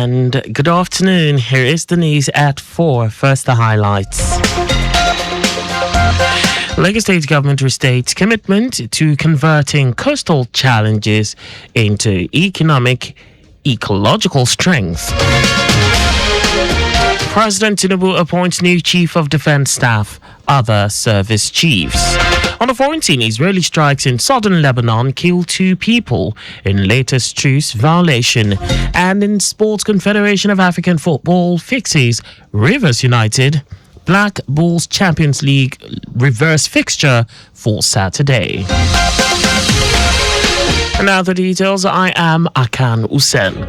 and good afternoon. Here is the news at 4. First, the highlights. Lagos State government restates commitment to converting coastal challenges into ecological strength. President Tinubu appoints new chief of defense staff, other service chiefs. On the foreign scene, Israeli strikes in southern Lebanon kill 2 people in latest truce violation. And in Sports, Confederation of African Football fixes Rivers United Black Bulls Champions League reverse fixture for Saturday. And now the details. I am Akan Usen.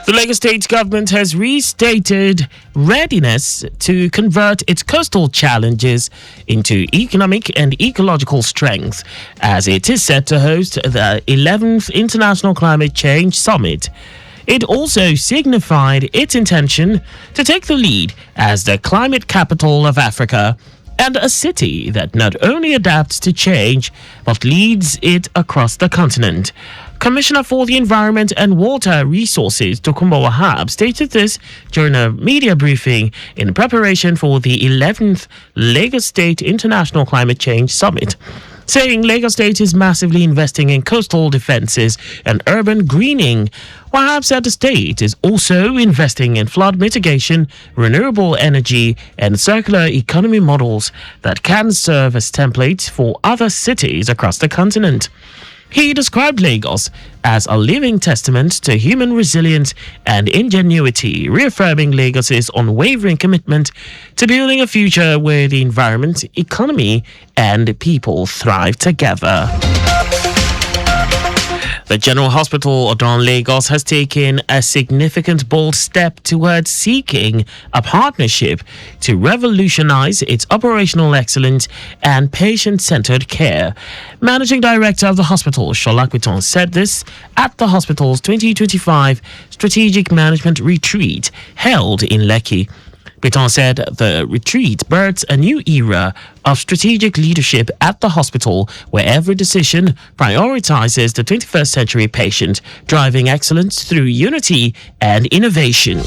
The Lagos State government has restated readiness to convert its coastal challenges into economic and ecological strength, as it is set to host the 11th International Climate Change Summit. It also signified its intention to take the lead as the climate capital of Africa and a city that not only adapts to change but leads it across the continent. Commissioner for the Environment and Water Resources, Tokunbo Wahab, stated this during a media briefing in preparation for the 11th Lagos State International Climate Change Summit, saying Lagos State is massively investing in coastal defenses and urban greening. Wahab said the state is also investing in flood mitigation, renewable energy, and circular economy models that can serve as templates for other cities across the continent. He described Lagos as a living testament to human resilience and ingenuity, reaffirming Lagos's unwavering commitment to building a future where the environment, economy, and people thrive together. The General Hospital Odon Lagos has taken a significant bold step towards seeking a partnership to revolutionize its operational excellence and patient-centered care. Managing Director of the hospital, Shola Kwiton, said this at the hospital's 2025 Strategic Management Retreat held in Lekki. Kwiton said the retreat births a new era of strategic leadership at the hospital, where every decision prioritizes the 21st century patient, driving excellence through unity and innovation.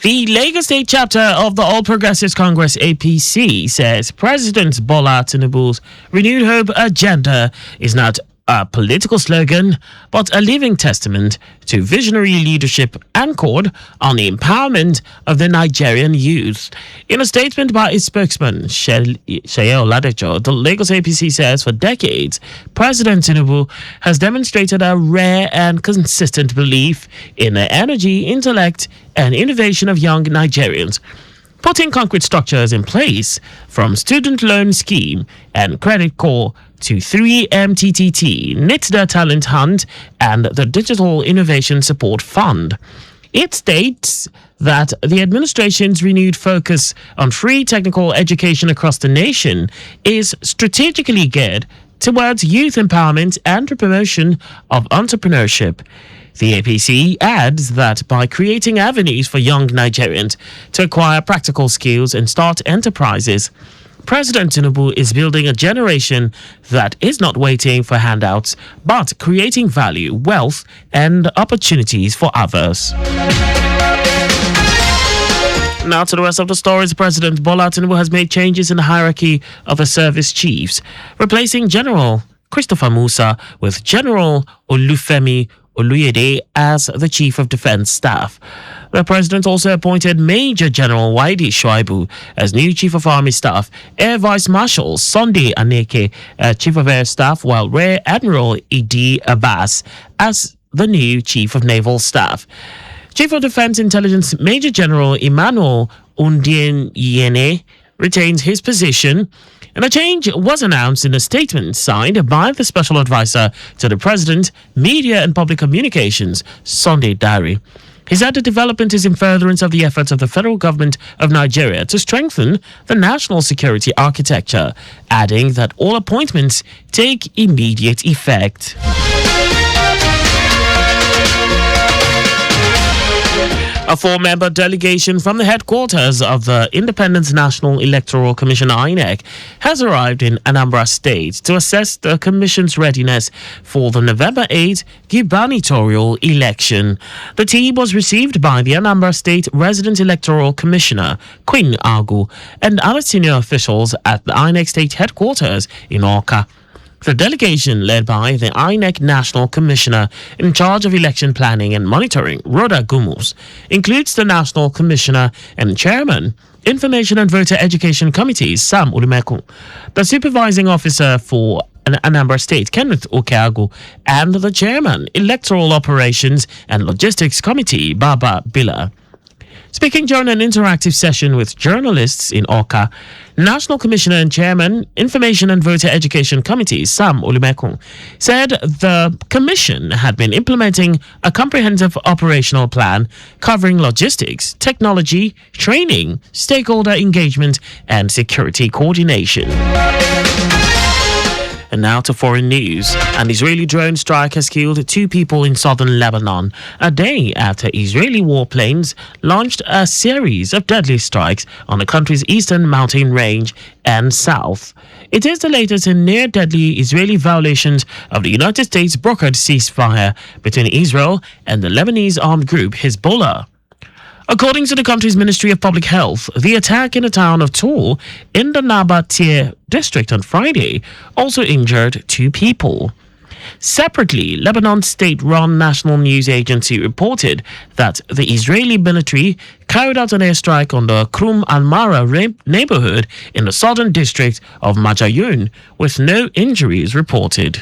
The Lagos State chapter of the All Progressives Congress APC says President Bola Tinubu's Renewed Hope agenda is not a political slogan, but a living testament to visionary leadership anchored on the empowerment of the Nigerian youth. In a statement by its spokesman, Sheye Oladejo, the Lagos APC says for decades, President Tinubu has demonstrated a rare and consistent belief in the energy, intellect, and innovation of young Nigerians, putting concrete structures in place from student loan scheme and credit core to 3MTTT, NITDA Talent Hunt, and the Digital Innovation Support Fund. It states that the administration's renewed focus on free technical education across the nation is strategically geared towards youth empowerment and the promotion of entrepreneurship. The APC adds that by creating avenues for young Nigerians to acquire practical skills and start enterprises, President Tinubu is building a generation that is not waiting for handouts, but creating value, wealth, and opportunities for others. Now to the rest of the stories. President Bola Tinubu has made changes in the hierarchy of the service chiefs, replacing General Christopher Musa with General Olufemi Oluyede as the Chief of Defense Staff. The President also appointed Major General Waidi Shuaibu as new Chief of Army Staff, Air Vice Marshal Sunday Aneke Chief of Air Staff, while Rear Admiral Idi Abbas as the new Chief of Naval Staff. Chief of Defense Intelligence Major General Emmanuel Undien Yene retains his position, and a change was announced in a statement signed by the Special Advisor to the President, Media and Public Communications, Sunday Diary. He said the development is in furtherance of the efforts of the federal government of Nigeria to strengthen the national security architecture, adding that all appointments take immediate effect. A four-member delegation from the headquarters of the Independent National Electoral Commission (INEC) has arrived in Anambra State to assess the Commission's readiness for the November 8 gubernatorial election. The team was received by the Anambra State Resident Electoral Commissioner, Queen Agu, and other senior officials at the INEC State headquarters in Awka. The delegation, led by the INEC National Commissioner in charge of election planning and monitoring, Rhoda Gumus, includes the National Commissioner and Chairman, Information and Voter Education Committee, Sam Ulimeku, the Supervising Officer for Anambra State, Kenneth Okeagu, and the Chairman, Electoral Operations and Logistics Committee, Baba Bila. Speaking during an interactive session with journalists in Awka, National Commissioner and Chairman, Information and Voter Education Committee, Sam Ulimeku, said the Commission had been implementing a comprehensive operational plan covering logistics, technology, training, stakeholder engagement, and security coordination. And now to foreign news. An Israeli drone strike has killed 2 people in southern Lebanon, a day after Israeli warplanes launched a series of deadly strikes on the country's eastern mountain range and south. It is the latest in near-deadly Israeli violations of the United States brokered ceasefire between Israel and the Lebanese armed group Hezbollah. According to the country's Ministry of Public Health, the attack in the town of Tul in the Nabatea district on Friday also injured 2 people. Separately, Lebanon's state-run national news agency reported that the Israeli military carried out an airstrike on the Krum al-Mara neighborhood in the southern district of Majayun, with no injuries reported.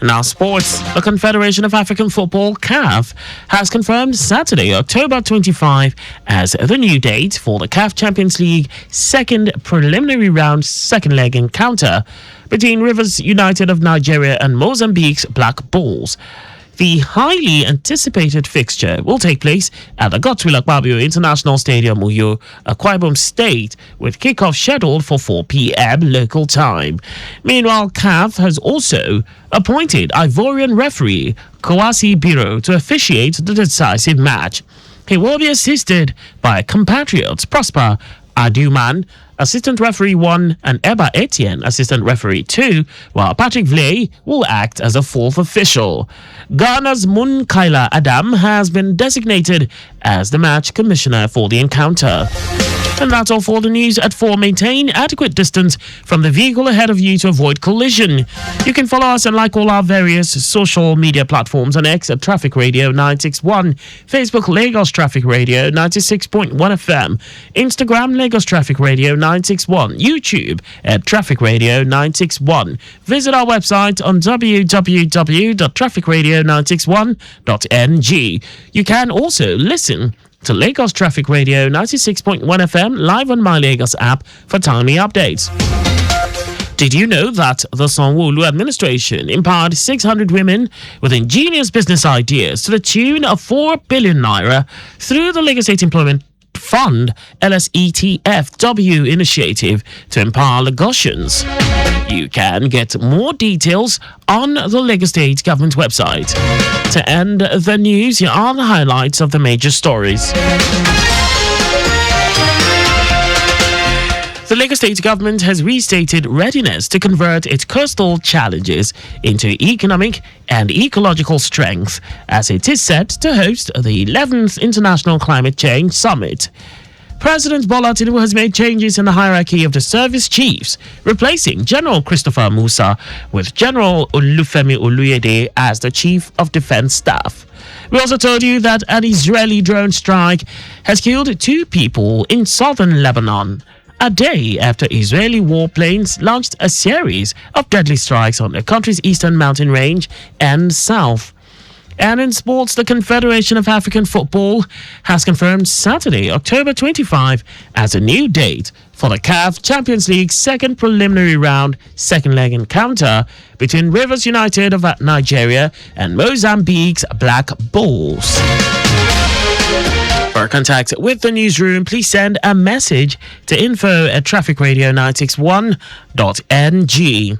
Now sports. The Confederation of African Football, CAF, has confirmed Saturday, October 25 as the new date for the CAF Champions League second preliminary round second leg encounter between Rivers United of Nigeria and Mozambique's Black Bulls. The highly anticipated fixture will take place at the Godswill Akpabio International Stadium, Uyo, Akwa Ibom State, with kickoff scheduled for 4 p.m. local time. Meanwhile, CAF has also appointed Ivorian referee Kawasi Biro to officiate the decisive match. He will be assisted by compatriots Prosper Aduman, Assistant Referee 1, and Eba Etienne, Assistant Referee 2, while Patrick Vlay will act as a 4th official. Ghana's Munkaila Adam has been designated as the match commissioner for the encounter. And that's all for the news at 4. Maintain adequate distance from the vehicle ahead of you to avoid collision. You can follow us and like all our various social media platforms on X at Traffic Radio 961, Facebook Lagos Traffic Radio 96.1 FM, Instagram Lagos Traffic Radio 961, YouTube at Traffic Radio 961. Visit our website on www.trafficradio961.ng. You can also listen to Lagos Traffic Radio 96.1 FM live on My Lagos app for timely updates. Did you know that the Sanwo-Olu administration empowered 600 women with ingenious business ideas to the tune of 4 billion naira through the Lagos State Employment Fund LSETFW initiative to empower Lagosians? You can get more details on the Lagos State government website. To end the news, here are the highlights of the major stories. The Lagos State government has restated readiness to convert its coastal challenges into economic and ecological strength as it is set to host the 11th International Climate Change Summit. President Bola Tinubu has made changes in the hierarchy of the service chiefs, replacing General Christopher Musa with General Olufemi Oluyede as the Chief of Defense Staff. We also told you that an Israeli drone strike has killed 2 people in southern Lebanon, a day after Israeli warplanes launched a series of deadly strikes on the country's eastern mountain range and south. And in sports, the Confederation of African Football has confirmed Saturday, October 25, as a new date for the CAF Champions League second preliminary round second leg encounter between Rivers United of Nigeria and Mozambique's Black Bulls. For contact with the newsroom, please send a message to info@trafficradio961.ng.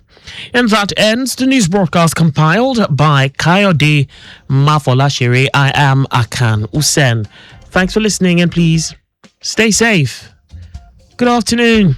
And that ends the news broadcast compiled by Kayode Mafolashiri. I am Akan Usen. Thanks for listening and please stay safe. Good afternoon.